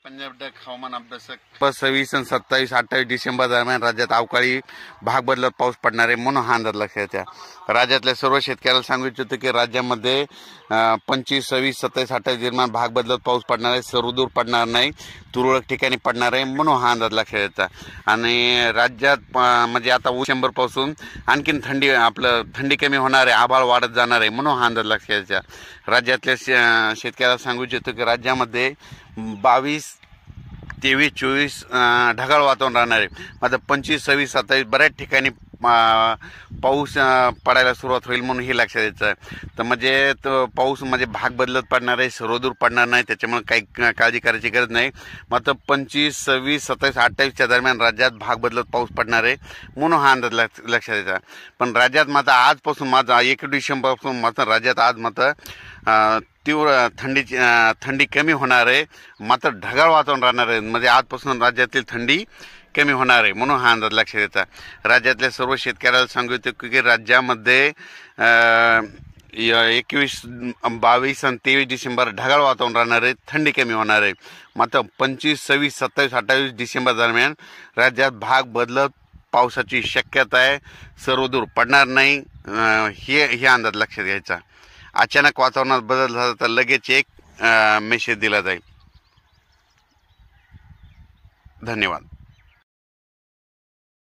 Punjab duck हवामान अभ्यासक 26 आणि 27-28 डिसेंबर दरम्यान राज्यात अवकाळी भाग बदलत पाऊस पडणार आहे म्हणून हा अंदाज लक्षात घ्या। राज्यातल्या सर्व शेतकऱ्याला सांगू इच्छितो की राज्यामध्ये 25, 26, 27, 28 दरम्यान भाग बदलत पाऊस पडणार आहे, सर्वदूर पडणार नाही, तुरळक ठिकाणी पडणार आहे म्हणून हा अंदाज लक्षात घ्यायचा। आणि राज्यात म्हणजे आता डिसेंबर पासून आणखीन थंडी कमी होणार आहे, आभाळ वाढत जाणार आहे म्हणून हा अंदाज लक्षात घ्यायचा। राज्यातल्या शेतकऱ्याला सांगू इच्छितो की राज्यामध्ये 22, 23, 24 ढगाळ वातावरण राहणार आहे। मात्र 25, 26, 27 बऱ्याच ठिकाणी पाऊस पडायला सुरुवात होईल म्हणून हे लक्षात द्यायचं। तर म्हणजे पाऊस म्हणजे भाग बदलत पडणार आहे, सर्वदूर पडणार नाही, त्याच्यामुळे काही काळजी करायची गरज नाही। मात्र 25, 26, 27, 28च्या दरम्यान राज्यात भाग बदलत पाऊस पडणार आहे म्हणून हा अंदाज लक्षात द्यायचा। पण राज्यात मात्र आजपासून 1 डिसेंबरपासून मात्र राज्यात आज मात्र तीव्र थंडी कमी होणार आहे, मात्र ढगाळ वातावरण राहणार आहे। म्हणजे आजपासून राज्यातील थंडी कमी होणार आहे म्हणून हा अंदाज लक्षात येता। राज्यातल्या सर्व शेतकऱ्याला सांगू इच्छितो की राज्यामध्ये 21, 22 आणि 23 डिसेंबर ढगाळ वातावरण राहणार आहे, थंडी कमी होणार आहे। मात्र 25, 26, 27, 28 डिसेंबर दरम्यान राज्यात भाग बदलत पावसाची शक्यता आहे, सर्वदूर पडणार नाही, हे अंदाज लक्षात घ्यायचा। अचानक वातावरणात बदल झाला तर लगेच एक मेसेज दिला जाईल। धन्यवाद।